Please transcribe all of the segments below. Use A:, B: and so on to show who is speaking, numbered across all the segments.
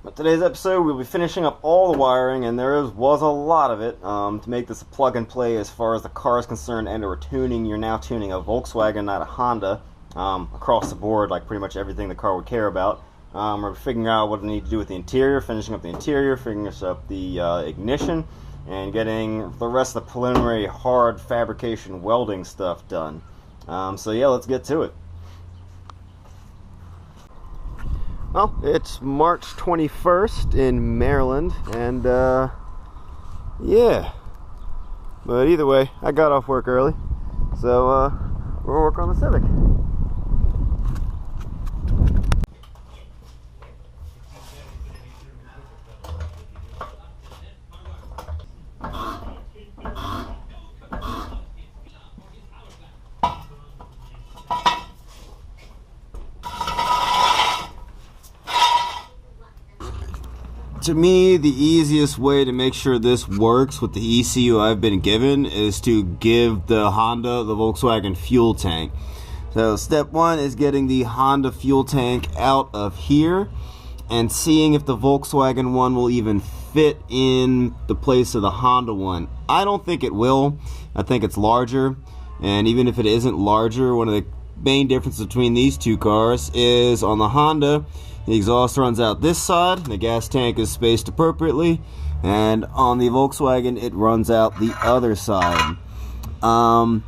A: But today's episode, we'll be finishing up all the wiring, and was a lot of it, to make this a plug-and-play as far as the car is concerned, and we're tuning, you're now tuning a Volkswagen, not a Honda, across the board, like pretty much everything the car would care about. We're figuring out what we need to do with the interior, finishing up the interior, figuring up the ignition, and getting the rest of the preliminary hard fabrication welding stuff done. So yeah, let's get to it. Well, it's March 21st in Maryland, and yeah. But either way, I got off work early, so we'll work on the Civic. To me, the easiest way to make sure this works with the ECU I've been given is to give the Honda the Volkswagen fuel tank. So step one is getting the Honda fuel tank out of here and seeing if the Volkswagen one will even fit in the place of the Honda one. I don't think it will. I think it's larger, and even if it isn't larger, one of the main differences between these two cars is on the Honda, the exhaust runs out this side, the gas tank is spaced appropriately, and on the Volkswagen it runs out the other side. So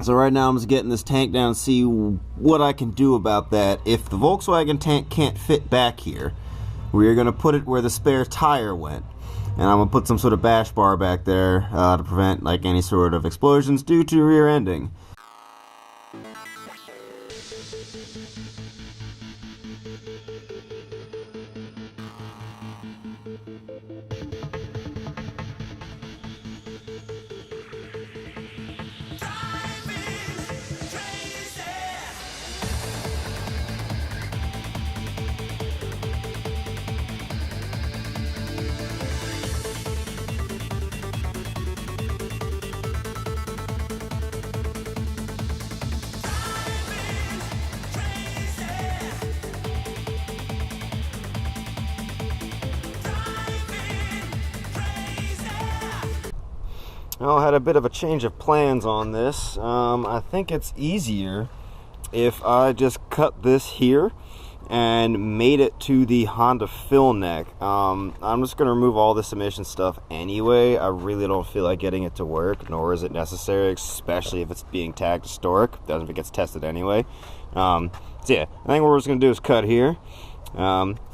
A: right now I'm just getting this tank down to see what I can do about that. If the Volkswagen tank can't fit back here, we're going to put it where the spare tire went. And I'm going to put some sort of bash bar back there to prevent like any sort of explosions due to rear ending. I had a bit of a change of plans on this. I think it's easier if I just cut this here and made it to the Honda fill neck. I'm just going to remove all this emission stuff anyway. I really don't feel like getting it to work, nor is it necessary, especially if it's being tagged historic. Doesn't if it gets tested anyway. So yeah, I think what we're just going to do is cut here.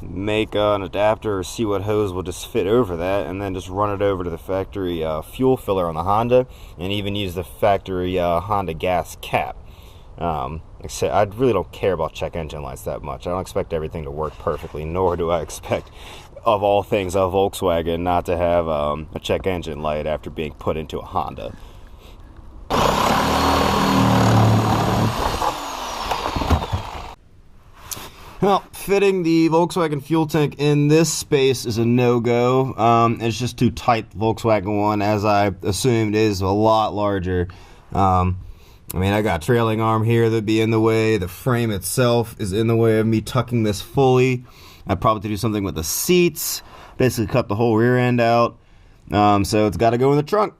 A: Make an adapter or see what hose will just fit over that, and then just run it over to the factory fuel filler on the Honda, and even use the factory Honda gas cap. Like I said, I really don't care about check engine lights that much. I don't expect everything to work perfectly, nor do I expect, of all things, a Volkswagen not to have a check engine light after being put into a Honda. Well, fitting the Volkswagen fuel tank in this space is a no-go. It's just too tight. The Volkswagen one, as I assumed, is a lot larger. I mean, I got a trailing arm here that'd be in the way. The frame itself is in the way of me tucking this fully. I'd probably have to do something with the seats, basically cut the whole rear end out. So it's got to go in the trunk.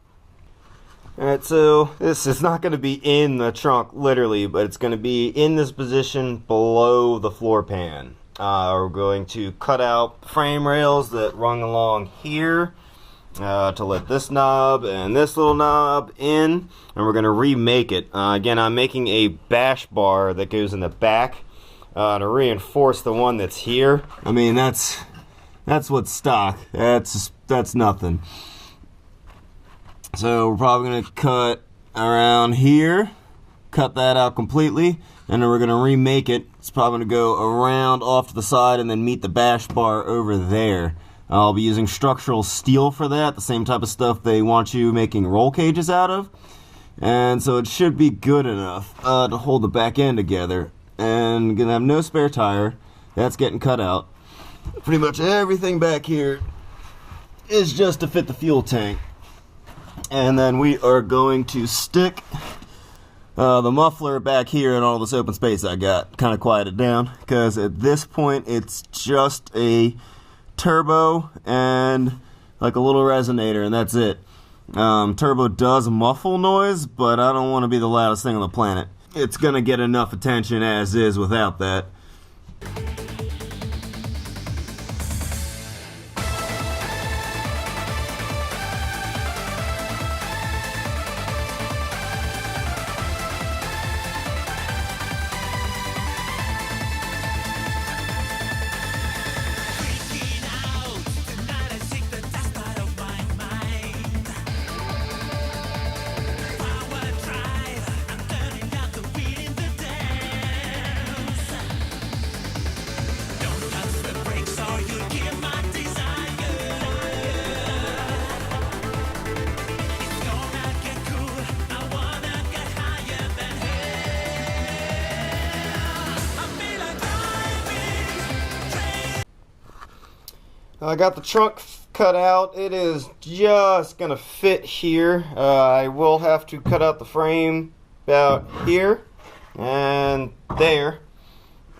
A: Alright, so this is not going to be in the trunk, literally, but it's going to be in this position below the floor pan. We're going to cut out frame rails that run along here to let this knob and this little knob in, and we're going to remake it. Again, I'm making a bash bar that goes in the back to reinforce the one that's here. I mean, that's what's stock. That's nothing. So we're probably going to cut around here, cut that out completely, and then we're going to remake it. It's probably going to go around off to the side and then meet the bash bar over there. I'll be using structural steel for that, the same type of stuff they want you making roll cages out of. And so it should be good enough to hold the back end together. And going to have no spare tire. That's getting cut out. Pretty much everything back here is just to fit the fuel tank. And then we are going to stick the muffler back here in all this open space I got. Kind of quiet it down, because at this point it's just a turbo and like a little resonator, and that's it. Turbo does muffle noise, but I don't want to be the loudest thing on the planet. It's gonna get enough attention as is without that. I got the trunk cut out. It is just gonna fit here. I will have to cut out the frame about here and there,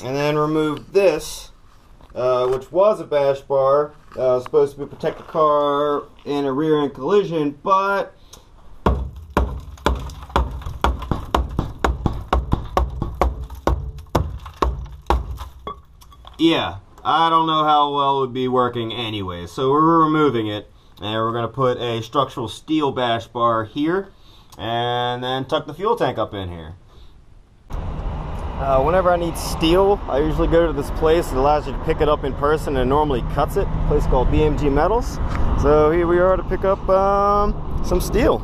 A: and then remove this, which was a bash bar. Supposed to protect the car in a rear end collision, but yeah, I don't know how well it would be working anyway, so we're removing it, and we're going to put a structural steel bash bar here, and then tuck the fuel tank up in here. Whenever I need steel, I usually go to this place that allows you to pick it up in person and normally cuts it, a place called BMG Metals. So here we are to pick up some steel.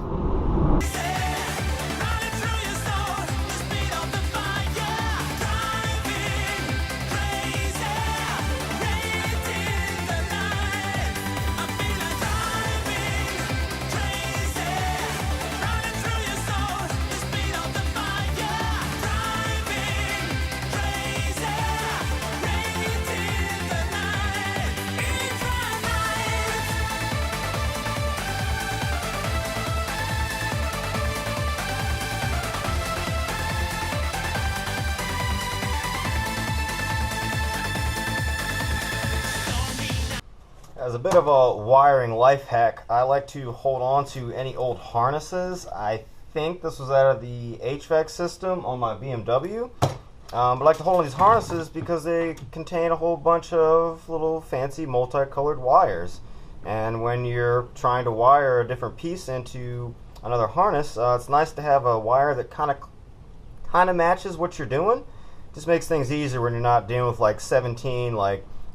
A: As a bit of a wiring life hack, I like to hold on to any old harnesses. I think this was out of the HVAC system on my BMW. But I like to hold on these harnesses because they contain a whole bunch of little fancy multicolored wires. And when you're trying to wire a different piece into another harness, it's nice to have a wire that kind of matches what you're doing. Just makes things easier when you're not dealing with like 17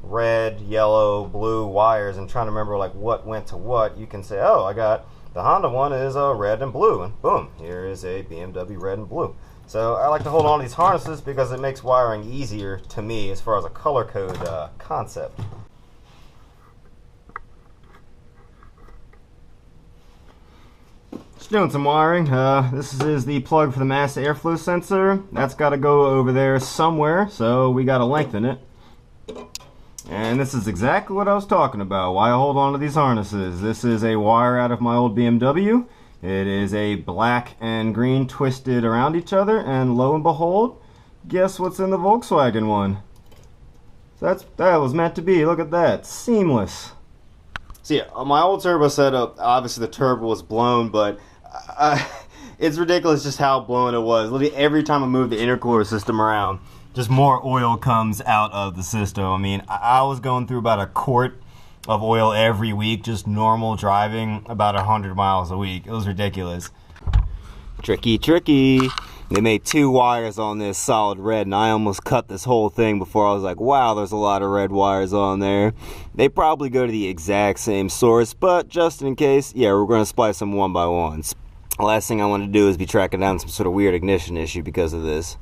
A: red, yellow, blue wires and trying to remember like what went to what. You can say, oh, I got the Honda one is red and blue, and boom, here is a BMW red and blue. So I like to hold on to these harnesses because it makes wiring easier to me as far as a color code concept. Just doing some wiring. This is the plug for the mass airflow sensor. That's got to go over there somewhere, so we got to lengthen it. And this is exactly what I was talking about, why I hold on to these harnesses. This is a wire out of my old BMW. It is a black and green twisted around each other, and lo and behold, guess what's in the Volkswagen one? So that was meant to be. Look at that. Seamless. So yeah, on my old turbo setup, obviously the turbo was blown, but it's ridiculous just how blown it was. Literally every time I moved the intercooler system around, just more oil comes out of the system. I mean, I was going through about a quart of oil every week, just normal driving about 100 miles a week. It was ridiculous. Tricky, tricky. They made 2 wires on this solid red, and I almost cut this whole thing before I was like, wow, there's a lot of red wires on there. They probably go to the exact same source, but just in case, yeah, we're going to splice them one by one. The last thing I want to do is be tracking down some sort of weird ignition issue because of this.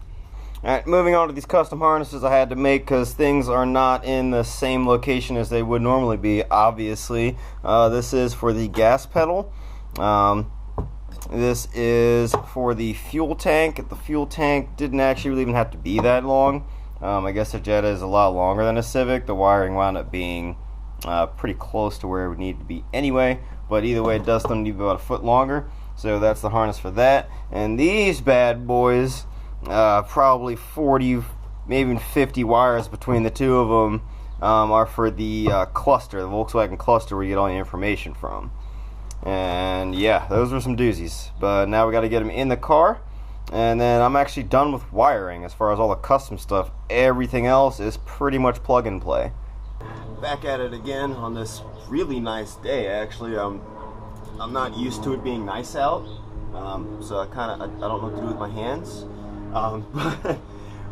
A: Alright, moving on to these custom harnesses I had to make because things are not in the same location as they would normally be, obviously. This is for the gas pedal. This is for the fuel tank. The fuel tank didn't actually really even have to be that long. I guess a Jetta is a lot longer than a Civic. The wiring wound up being pretty close to where it would need to be anyway. But either way, it does still need to be about a foot longer. So that's the harness for that. And these bad boys, probably 40, maybe even 50 wires between the two of them. are for the cluster, the Volkswagen cluster, where you get all the information from. And yeah, those were some doozies. But now we got to get them in the car, and then I'm actually done with wiring as far as all the custom stuff. Everything else is pretty much plug and play. Back at it again on this really nice day. Actually, I'm not used to it being nice out, so I don't know what to do with my hands. But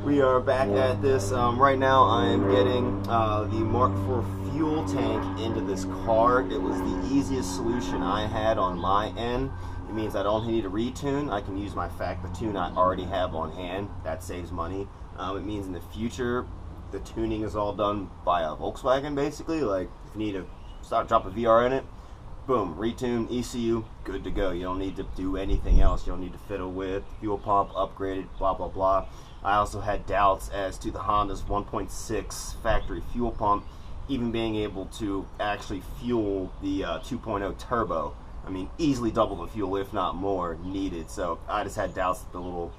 A: we are back at this. Right now I am getting the Mark IV fuel tank into this car. It was the easiest solution I had on my end. It means I don't need to retune. I can use my Factor tune I already have on hand. That saves money. It means in the future the tuning is all done by a Volkswagen, basically. Like if you need to drop a VR in it, boom, retune, ECU, good to go. You don't need to do anything else. You don't need to fiddle with fuel pump, upgraded, blah, blah, blah. I also had doubts as to the Honda's 1.6 factory fuel pump even being able to actually fuel the 2.0 turbo. I mean, easily double the fuel, if not more, needed. So I just had doubts that the little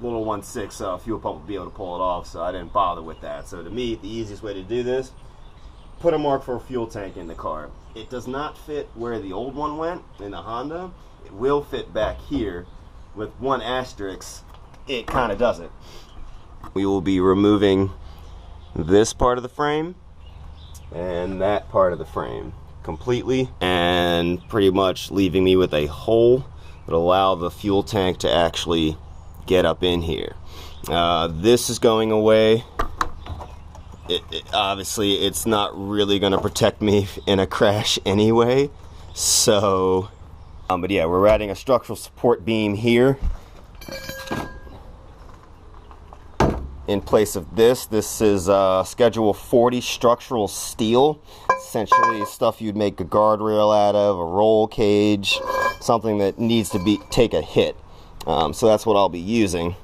A: 1.6 fuel pump would be able to pull it off, so I didn't bother with that. So to me, the easiest way to do this, put a Mark IV fuel tank in the car. It does not fit where the old one went in the Honda. It will fit back here. With one asterisk, it kind of doesn't. We will be removing this part of the frame and that part of the frame completely, and pretty much leaving me with a hole that allow the fuel tank to actually get up in here. This is going away. Obviously it's not really going to protect me in a crash anyway, so but yeah, we're adding a structural support beam here in place of this. This is schedule 40 structural steel, essentially stuff you'd make a guardrail out of, a roll cage, something that needs to take a hit. So that's what I'll be using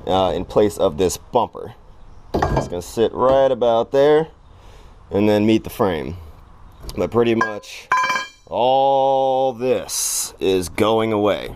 A: in place of this bumper. It's going to sit right about there and then meet the frame. But pretty much all this is going away.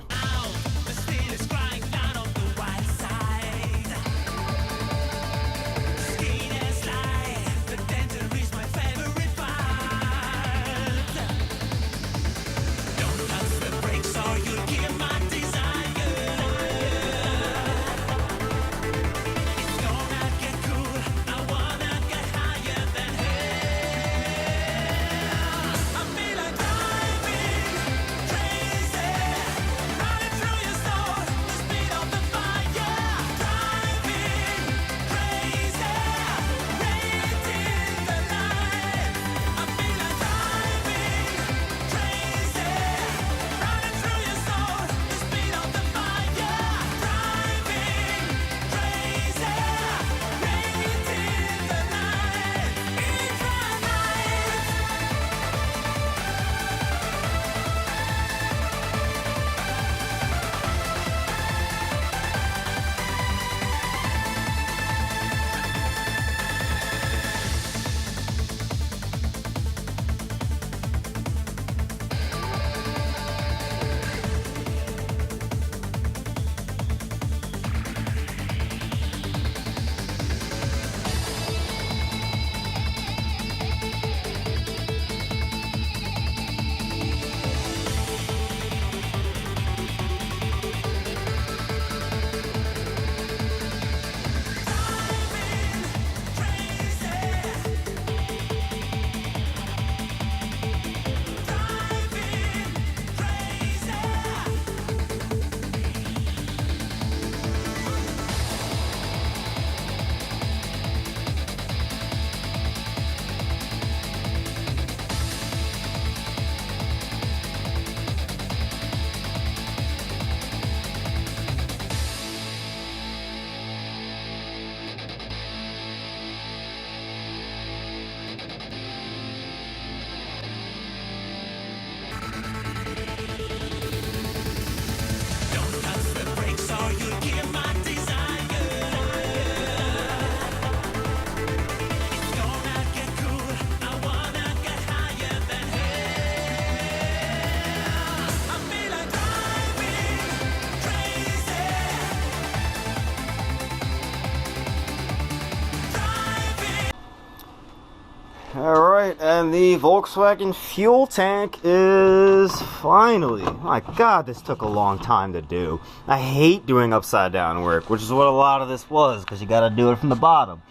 A: and the Volkswagen fuel tank is finally, my god, this took a long time to do. I hate doing upside down work, which is what a lot of this was, because you gotta do it from the bottom.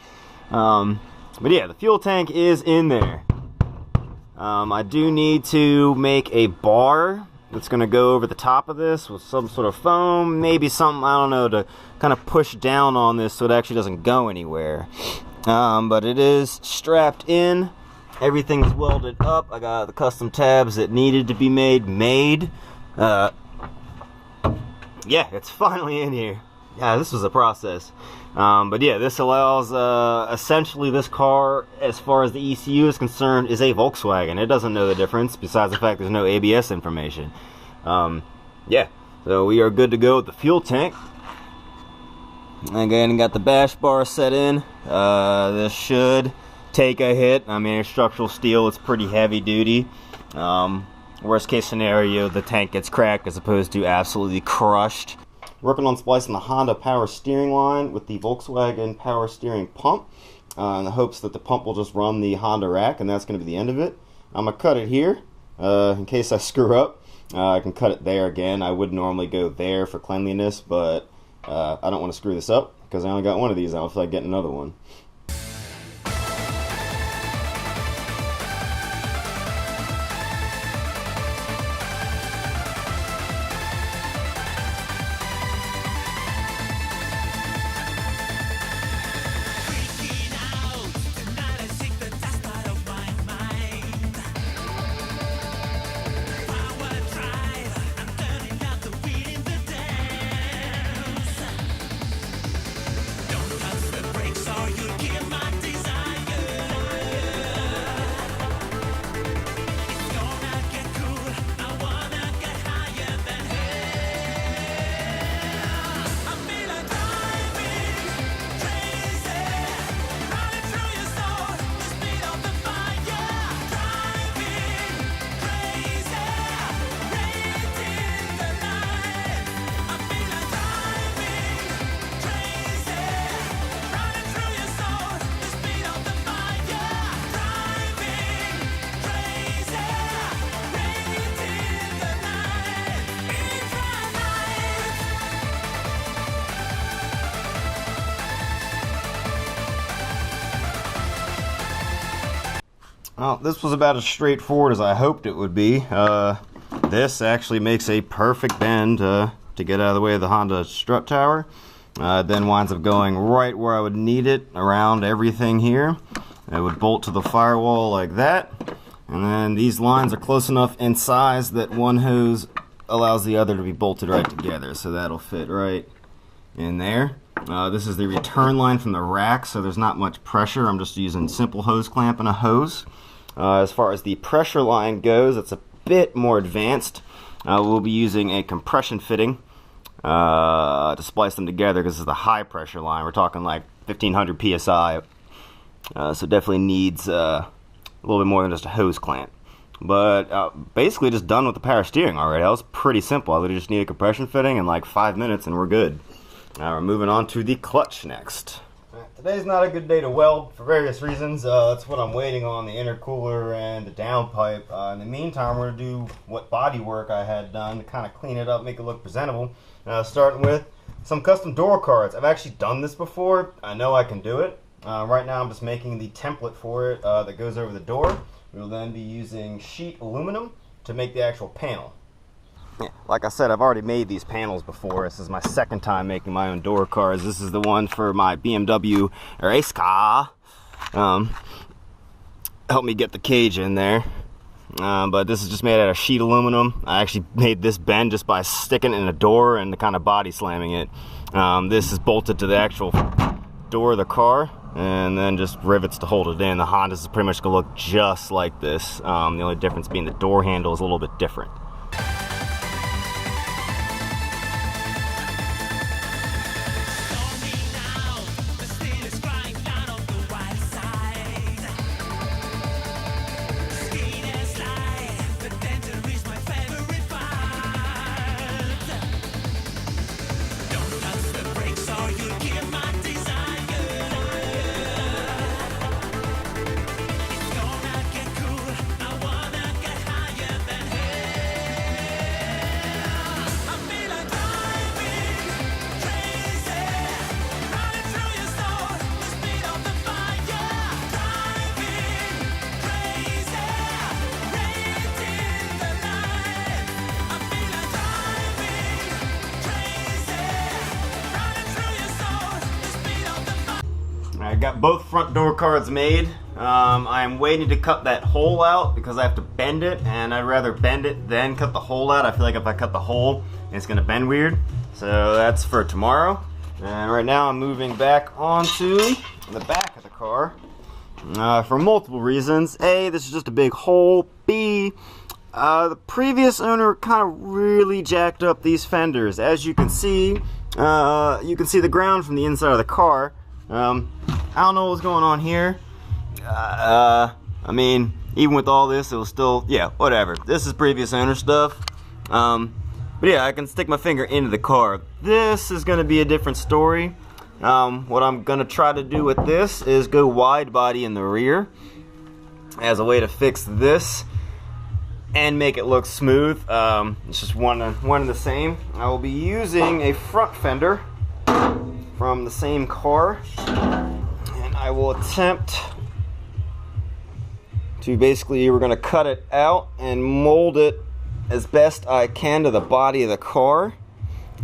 A: But yeah, the fuel tank is in there. I do need to make a bar that's gonna go over the top of this with some sort of foam, maybe something, I don't know, to kind of push down on this so it actually doesn't go anywhere. But it is strapped in. Everything's welded up. I got the custom tabs that needed to be made. Yeah, it's finally in here. Yeah, this was a process. But yeah, this allows, essentially this car, as far as the ECU is concerned, is a Volkswagen. It doesn't know the difference, besides the fact there's no ABS information. Yeah, so we are good to go with the fuel tank. Again, got the bash bar set in. This should take a hit. I mean, it's structural steel. It's pretty heavy duty. Worst case scenario, the tank gets cracked as opposed to absolutely crushed. Working on splicing the Honda power steering line with the Volkswagen power steering pump in the hopes that the pump will just run the Honda rack, and that's going to be the end of it. I'm going to cut it here in case I screw up. I can cut it there again. I would normally go there for cleanliness, but I don't want to screw this up because I only got one of these. I don't feel like getting another one. Well, this was about as straightforward as I hoped it would be. This actually makes a perfect bend to get out of the way of the Honda strut tower. Then winds up going right where I would need it around everything here. It would bolt to the firewall like that. And then these lines are close enough in size that one hose allows the other to be bolted right together. So that'll fit right in there. This is the return line from the rack, so there's not much pressure. I'm just using simple hose clamp and a hose. As far as the pressure line goes, it's a bit more advanced. We'll be using a compression fitting to splice them together because this is the high pressure line. We're talking like 1500 psi, so definitely needs a little bit more than just a hose clamp. But basically just done with the power steering already. That was pretty simple. I literally just need a compression fitting in like 5 minutes and we're good. Now we're moving on to the clutch next. Today's not a good day to weld for various reasons. That's what I'm waiting on, the intercooler and the downpipe. In the meantime, we're going to do what body work I had done to kind of clean it up, make it look presentable. Starting with some custom door cards. I've actually done this before. I know I can do it. Right now I'm just making the template for it that goes over the door. We will then be using sheet aluminum to make the actual panel. Yeah, like I said, I've already made these panels before. This is my second time making my own door cards. This is the one for my BMW race car. Help me get the cage in there. But this is just made out of sheet aluminum. I actually made this bend just by sticking it in a door and kind of body slamming it. This is bolted to the actual door of the car and then just rivets to hold it in. The Honda's is pretty much going to look just like this. The only difference being the door handle is a little bit different. I got both front door cards made. I'm waiting to cut that hole out because I have to bend it, and I'd rather bend it than cut the hole out. I feel like if I cut the hole, it's gonna bend weird. So that's for tomorrow. And right now I'm moving back onto the back of the car for multiple reasons. A, this is just a big hole. B, the previous owner kind of really jacked up these fenders. As you can see the ground from the inside of the car. I don't know what's going on here. I mean, even with all this, it was still, yeah, whatever. This is previous owner stuff. But yeah, I can stick my finger into the car. This is going to be a different story. What I'm going to try to do with this is go wide body in the rear as a way to fix this and make it look smooth. It's just one and the same. I will be using a front fender from the same car, and I will attempt to basically, we're going to cut it out and mold it as best I can to the body of the car.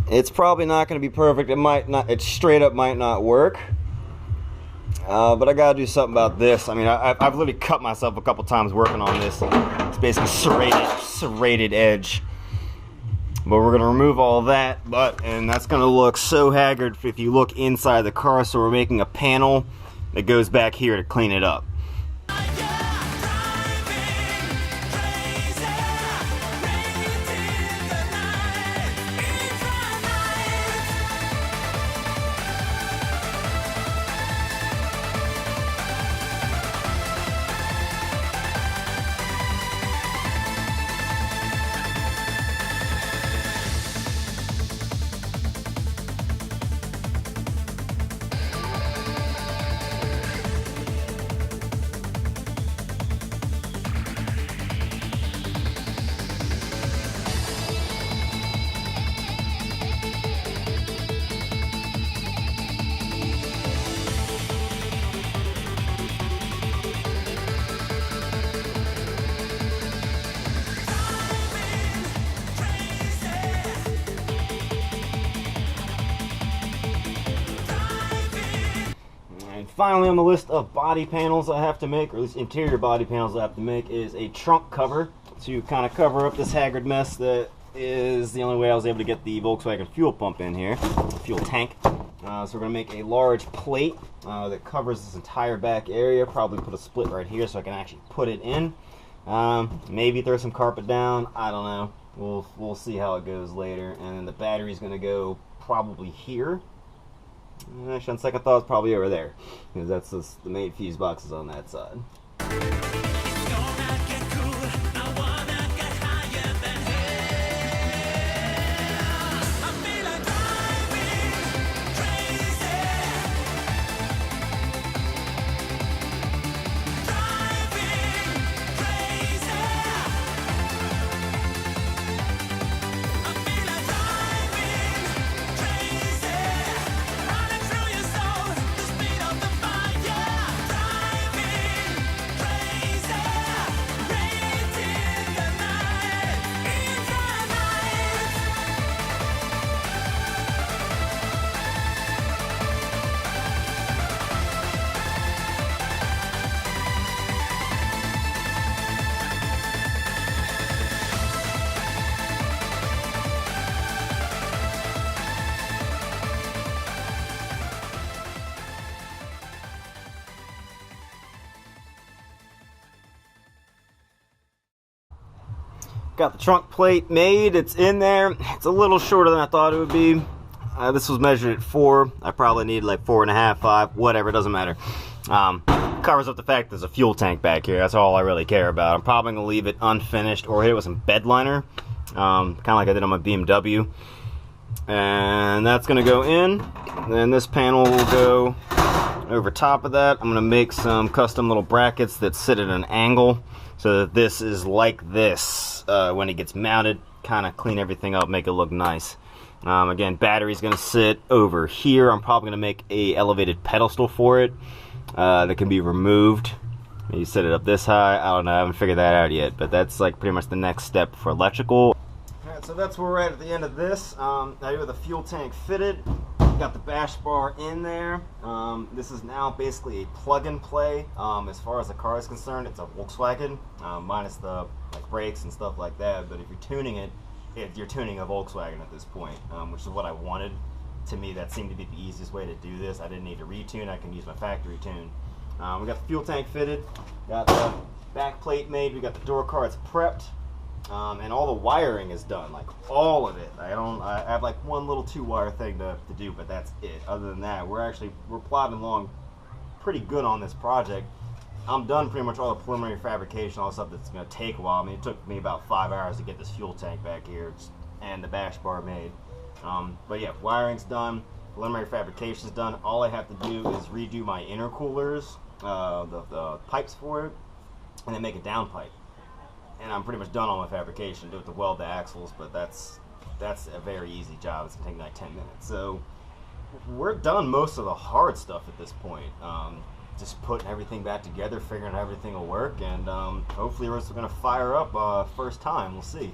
A: It's probably not going to be perfect. It might not, it straight up might not work, but I gotta do something about this. I mean, I've literally cut myself a couple times working on this. It's basically serrated edge. But we're gonna remove all that, and that's gonna look so haggard if you look inside the car. So we're making a panel that goes back here to clean it up. Finally, on the list of body panels I have to make, or at least interior body panels I have to make, is a trunk cover to kind of cover up this haggard mess that is the only way I was able to get the Volkswagen fuel pump in here, fuel tank. So we're going to make a large plate that covers this entire back area. Probably put a split right here so I can actually put it in. Maybe throw some carpet down. I don't know. We'll see how it goes later. And then the battery's going to go probably here. Actually, on second thought, it's probably over there, because that's the main fuse box is on that side. Got the trunk plate made, it's in there. It's a little shorter than I thought it would be. This was measured at 4. I probably need like 4.5, 5, whatever, it doesn't matter. Covers up the fact there's a fuel tank back here. That's all I really care about. I'm probably going to leave it unfinished or hit it with some bed liner, kind of like I did on my BMW. And that's going to go in. Then this panel will go over top of that. I'm going to make some custom little brackets that sit at an angle so that this is like this when it gets mounted. Kind of clean everything up, make it look nice. Again, battery's going to sit over here. I'm probably going to make a elevated pedestal for it that can be removed. Maybe set it up this high. I don't know. I haven't figured that out yet. But that's like pretty much the next step for electrical. Alright, so that's where we're at the end of this. Now with the fuel tank fitted. Got got the bash bar in there. This is now basically a plug and play. As far as the car is concerned, it's a Volkswagen, minus the like brakes and stuff like that. But if you're tuning it, you're tuning a Volkswagen at this point, which is what I wanted. To me, that seemed to be the easiest way to do this. I didn't need to retune. I can use my factory tune. We got the fuel tank fitted. Got the back plate made. We got the door cards prepped. And all the wiring is done, like all of it. I have like one little 2-wire thing to do, but that's it. Other than that, we're plodding along pretty good on this project. I'm done pretty much all the preliminary fabrication, all the stuff that's going to take a while. I mean, it took me about 5 hours to get this fuel tank back here and the bash bar made. But yeah, wiring's done, preliminary fabrication's done. All I have to do is redo my intercoolers, the pipes for it, and then make a downpipe. And I'm pretty much done on my fabrication. Do it to weld the axles, but that's a very easy job. It's gonna take me like 10 minutes. So we're done most of the hard stuff at this point. Just putting everything back together, figuring out everything will work, and hopefully we're gonna fire up first time. We'll see.